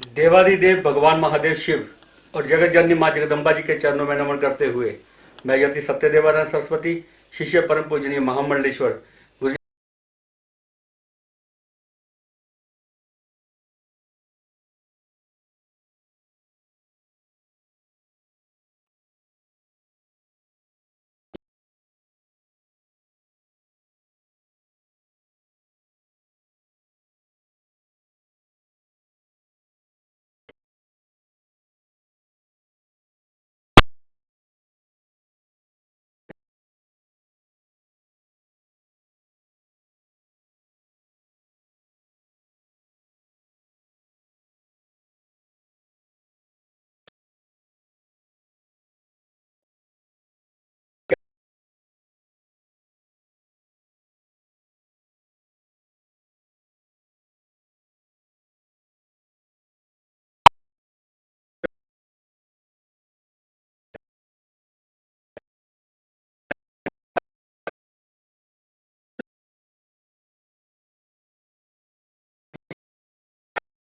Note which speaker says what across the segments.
Speaker 1: देवादिदेव भगवान महादेव शिव और जगत जननी माँ जगदम्बा जी के चरणों में नमन करते हुए मैं यति सत्यदेवानंद सरस्वती शिष्य परम पूजनीय महामंडलेश्वर गुरु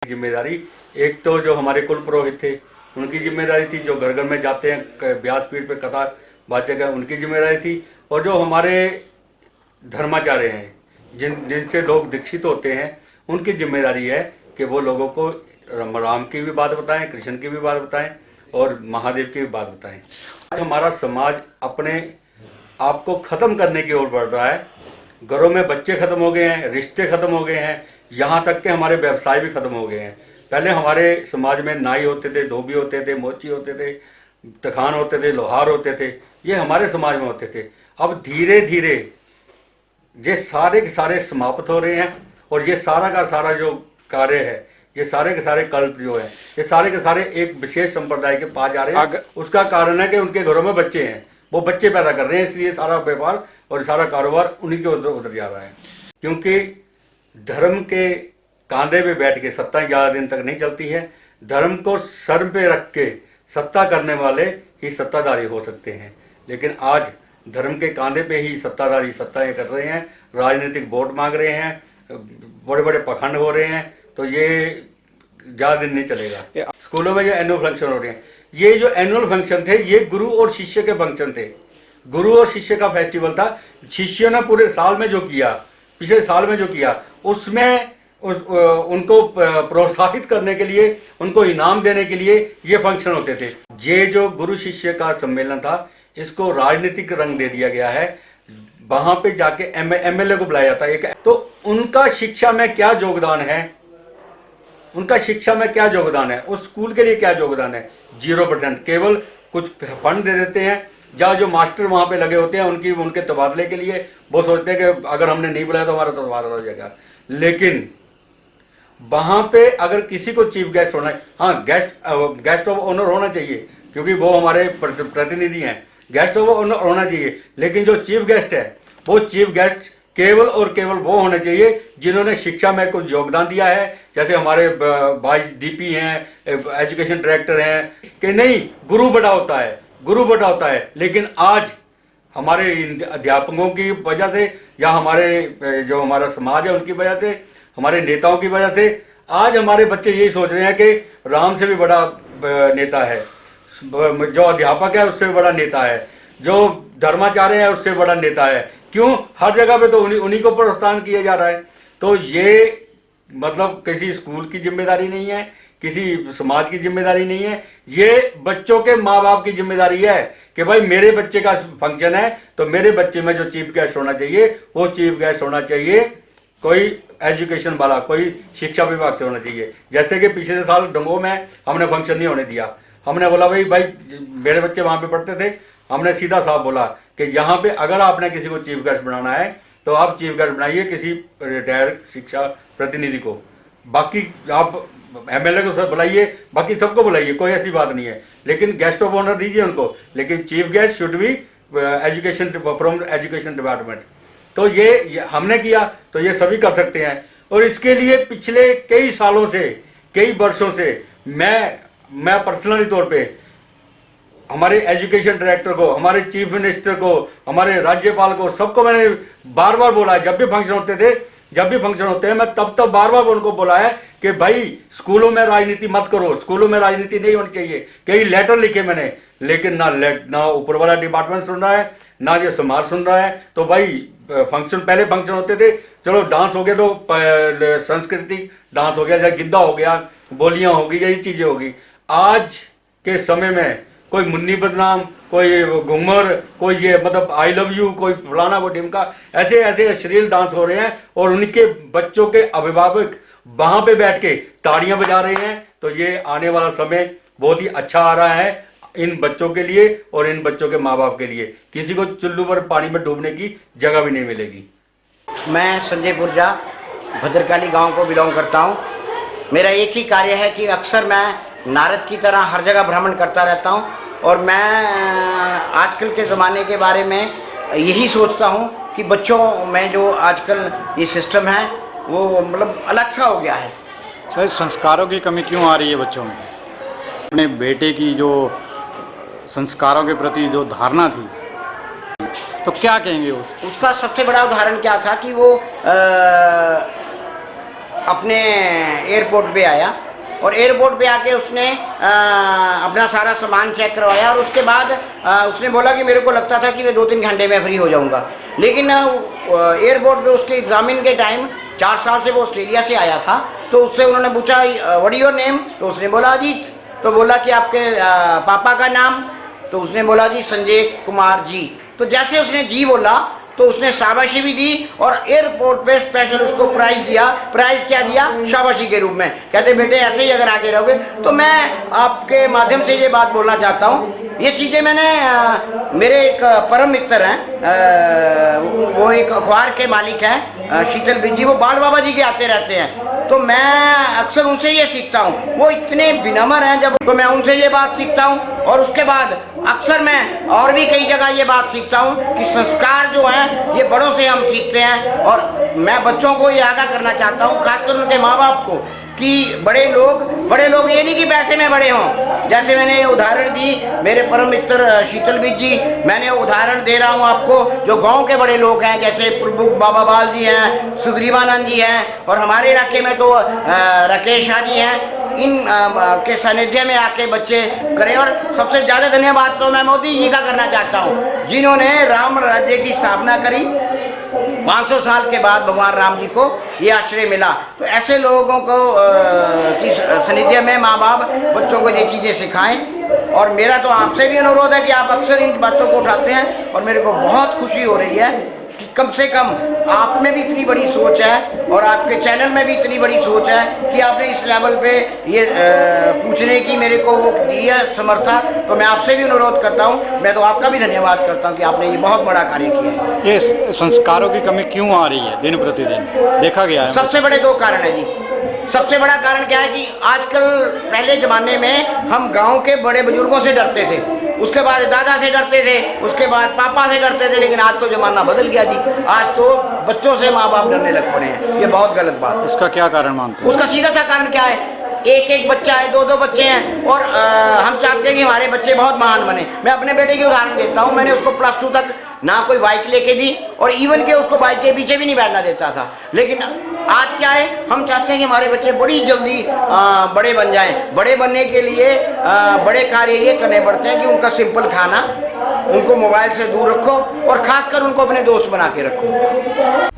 Speaker 1: की जिम्मेदारी। एक तो जो हमारे कुल पुरोहित थे उनकी जिम्मेदारी थी, जो घर घर में जाते हैं व्यासपीठ पे कथा वाचक है उनकी जिम्मेदारी थी, और जो हमारे धर्माचार्य हैं जिनसे लोग दीक्षित होते हैं उनकी जिम्मेदारी है कि वो लोगों को राम की भी बात बताएं, कृष्ण की भी बात बताएं और महादेव की भी बात बताएं। आज हमारा समाज अपने आप को खत्म करने की ओर बढ़ रहा है। घरों में बच्चे खत्म हो गए हैं, रिश्ते खत्म हो गए हैं, यहाँ तक कि हमारे व्यवसाय भी खत्म हो गए हैं। पहले हमारे समाज में नाई होते थे, धोबी होते थे, मोची होते थे, तखान होते थे, लोहार होते थे, ये हमारे समाज में होते थे। अब धीरे धीरे ये सारे के सारे समाप्त हो रहे हैं, और ये सारा का सारा जो कार्य है, ये सारे के सारे कल्प जो है, ये सारे के सारे एक विशेष संप्रदाय के पास जा रहे हैं। उसका कारण है कि उनके घरों में बच्चे हैं, वो बच्चे पैदा कर रहे हैं, इसलिए सारा व्यापार और सारा कारोबार उन्हीं के उधर उधर जा रहा है। क्योंकि धर्म के कांधे पे बैठ के सत्ता ज़्यादा दिन तक नहीं चलती है। धर्म को सर पे रख के सत्ता करने वाले ही सत्ताधारी हो सकते हैं, लेकिन आज धर्म के कांधे पे ही सत्ताधारी सत्ताएं कर रहे हैं, राजनीतिक वोट मांग रहे हैं, बड़े बड़े पखंड हो रहे हैं, तो ये ज़्यादा दिन नहीं चलेगा। स्कूलों में जो एनुअल फंक्शन हो रहे हैं, ये जो एनुअल फंक्शन थे ये गुरु और शिष्य के फंक्शन थे। गुरु और शिष्य का फेस्टिवल था। शिष्यों ने पूरे साल में जो किया, पिछले साल में जो किया, उसमें उनको प्रोत्साहित करने के लिए, उनको इनाम देने के लिए ये फंक्शन होते थे। ये जो गुरु शिष्य का सम्मेलन था, इसको राजनीतिक रंग दे दिया गया है। वहां पे जाके एमएलए को बुलाया जाता है। तो उनका शिक्षा में क्या योगदान है, उनका शिक्षा में क्या योगदान है, उस स्कूल के लिए क्या योगदान है? 0%। केवल कुछ फंड दे देते हैं, जहाँ जो मास्टर वहाँ पे लगे होते हैं उनके तबादले के लिए। वो सोचते हैं कि अगर हमने नहीं बुलाया तो हमारा तबादला हो जाएगा। लेकिन वहाँ पे अगर किसी को चीफ गेस्ट होना है, हाँ, गेस्ट ऑफ ऑनर होना चाहिए, क्योंकि वो हमारे प्रतिनिधि हैं, गेस्ट ऑफ ऑनर होना चाहिए। लेकिन जो चीफ गेस्ट है, वो चीफ गेस्ट केवल और केवल वो होने चाहिए जिन्होंने शिक्षा में कुछ योगदान दिया है। जैसे हमारे वाइस डीपी हैं, एजुकेशन डायरेक्टर हैं, कि नहीं, गुरु बड़ा होता है, गुरु बड़ा होता है। लेकिन आज हमारे अध्यापकों की वजह से, या हमारे जो हमारा समाज है उनकी वजह से, हमारे नेताओं की वजह से, आज हमारे बच्चे यही सोच रहे हैं कि राम से भी बड़ा नेता है, जो अध्यापक है उससे भी बड़ा नेता है, जो धर्माचार्य है उससे बड़ा नेता है। क्यों? हर जगह पे तो उन्हीं को प्रोत्साहन किया जा रहा है। तो ये मतलब किसी स्कूल की जिम्मेदारी नहीं है, किसी समाज की जिम्मेदारी नहीं है, ये बच्चों के माँ बाप की जिम्मेदारी है कि भाई मेरे बच्चे का फंक्शन है तो मेरे बच्चे में जो चीफ गेस्ट होना चाहिए वो चीफ गेस्ट होना चाहिए कोई एजुकेशन वाला, कोई शिक्षा विभाग से होना चाहिए। जैसे कि पिछले साल डंगो में हमने फंक्शन नहीं होने दिया। हमने बोला भाई मेरे बच्चे वहाँ पे पढ़ते थे, हमने सीधा साफ बोला कि यहाँ पे अगर आपने किसी को चीफ गेस्ट बनाना है तो आप चीफ गेस्ट बनाइए किसी रिटायर्ड शिक्षा प्रतिनिधि को। बाकी आप एमएलए को सब बुलाइए, बाकी सबको बुलाइए, कोई ऐसी बात नहीं है, लेकिन गेस्ट ऑफ ऑनर दीजिए उनको। लेकिन chief guest should be education from education department. तो ये हमने किया तो ये सभी कर सकते हैं। और इसके लिए पिछले कई सालों से, कई वर्षों से मैं पर्सनली तौर पे हमारे एजुकेशन डायरेक्टर को, हमारे चीफ मिनिस्टर को, हमारे राज्यपाल को, सबको मैंने बार बार बोला है। जब भी फंक्शन होते थे जब भी फंक्शन होते हैं, मैं तब बार बार उनको बोला है कि भाई स्कूलों में राजनीति मत करो, स्कूलों में राजनीति नहीं होनी चाहिए। कई लेटर लिखे मैंने, लेकिन ना ऊपर वाला डिपार्टमेंट सुन रहा है, ना ये समाज सुन रहा है। तो भाई फंक्शन, पहले फंक्शन होते थे, चलो डांस हो गया तो सांस्कृतिक डांस हो गया, या गिद्दा हो गया, बोलियां होगी, यही चीजें होगी। आज के समय में कोई मुन्नी बदनाम, कोई घूमर, कोई ये मतलब आई लव यू, कोई फलाना, कोई ढिमका, ऐसे ऐसे अश्लील डांस हो रहे हैं और उनके बच्चों के अभिभावक वहां पे बैठ के ताड़ियां बजा रहे हैं। तो ये आने वाला समय बहुत ही अच्छा आ रहा है इन बच्चों के लिए और इन बच्चों के माँ बाप के लिए। किसी को चुल्लू पर पानी में डूबने की जगह भी नहीं मिलेगी।
Speaker 2: मैं संजय पुरजा भद्रकाली गांव को बिलोंग करता हूं। मेरा एक ही कार्य है कि अक्सर मैं नारद की तरह हर जगह भ्रमण करता रहता हूं और मैं आजकल के ज़माने के बारे में यही सोचता हूं कि बच्चों में जो आजकल ये सिस्टम है वो मतलब अलग सा हो गया है।
Speaker 3: सर, संस्कारों की कमी क्यों आ रही है बच्चों में? अपने बेटे की जो संस्कारों के प्रति जो धारणा थी, तो क्या कहेंगे
Speaker 2: उसका सबसे बड़ा उदाहरण क्या था कि वो अपने एयरपोर्ट पे आया और एयरपोर्ट पे आके उसने अपना सारा सामान चेक करवाया और उसके बाद उसने बोला कि मेरे को लगता था कि मैं 2-3 घंटे में फ्री हो जाऊंगा। लेकिन एयरपोर्ट पे उसके एग्ज़ामिन के टाइम 4 साल से वो ऑस्ट्रेलिया से आया था, तो उससे उन्होंने पूछा व्हाट इज योर नेम, तो उसने बोला अजीत। तो बोला कि आपके पापा का नाम, तो उसने बोला जी संजय कुमार जी। तो जैसे उसने जी बोला तो उसने शाबाशी भी दी और एयरपोर्ट पे स्पेशल उसको प्राइज दिया। प्राइज क्या दिया? शाबाशी के रूप में। कहते बेटे ऐसे ही अगर आगे रहोगे। तो मैं आपके माध्यम से ये बात बोलना चाहता हूँ, ये चीज़ें मैंने मेरे एक परम मित्र हैं, वो एक अखबार के मालिक हैं शीतल बिज जी, वो बाल बाबा जी के आते रहते हैं। तो मैं अक्सर उनसे ये सीखता हूँ, वो इतने विनम्र हैं जब, तो मैं उनसे ये बात सीखता हूँ। और उसके बाद अक्सर मैं और भी कई जगह ये बात सीखता हूँ कि संस्कार जो हैं ये बड़ों से हम सीखते हैं। और मैं बच्चों को ये आगाह करना चाहता हूँ, खासकर उनके माँ बाप को, कि बड़े लोग ये नहीं कि पैसे में बड़े हों। जैसे मैंने उदाहरण दी मेरे परम मित्र शीतल बिज जी, मैंने उदाहरण दे रहा हूँ आपको जो गांव के बड़े लोग हैं, जैसे प्रभु बाबा बाल जी हैं, सुग्रीवानंद जी हैं, और हमारे इलाके में तो राकेश शाह जी हैं। इन के सानिध्य में आके बच्चे करें। और सबसे ज़्यादा धन्यवाद तो मैं मोदी जी का करना चाहता हूँ, जिन्होंने राम राज्य की स्थापना करी। 500 साल के बाद भगवान राम जी को ये आश्रय मिला। तो ऐसे लोगों को की सानिध्य में माँ बाप बच्चों को ये चीज़ें सिखाएं। और मेरा तो आपसे भी अनुरोध है कि आप अक्सर इन बातों को उठाते हैं और मेरे को बहुत खुशी हो रही है कि कम से कम आप में भी इतनी बड़ी सोच है और आपके चैनल में भी इतनी बड़ी सोच है कि आपने इस लेवल पे ये पूछने की मेरे को वो दी है समर्था। तो मैं आपसे भी अनुरोध करता हूँ, मैं तो आपका भी धन्यवाद करता हूँ कि आपने ये बहुत बड़ा कार्य किया है।
Speaker 3: ये संस्कारों की कमी क्यों आ रही है दिन प्रतिदिन देखा गया है?
Speaker 2: सबसे बड़े 2 कारण है जी। सबसे बड़ा कारण क्या है कि आजकल, पहले ज़माने में हम गांव के बड़े बुजुर्गों से डरते थे, उसके बाद दादा से डरते थे, उसके बाद पापा से डरते थे। लेकिन आज तो ज़माना बदल गया जी, आज तो बच्चों से माँ बाप डरने लग पड़े हैं। ये बहुत गलत बात है।
Speaker 3: उसका क्या कारण मानते हैं?
Speaker 2: उसका सीधा सा कारण क्या है? एक बच्चा है, 2 बच्चे हैं और हम चाहते हैं कि हमारे बच्चे बहुत महान बने। मैं अपने बेटे की उदाहरण देता हूँ। मैंने उसको +2 तक ना कोई बाइक लेके दी और इवन के उसको बाइक के पीछे भी नहीं बैठना देता था। लेकिन आज क्या है, हम चाहते हैं कि हमारे बच्चे बड़ी जल्दी बड़े बन जाएं। बड़े बनने के लिए बड़े कार्य ये करने पड़ते हैं कि उनका सिंपल खाना, उनको मोबाइल से दूर रखो और ख़ासकर उनको अपने दोस्त बना के रखो।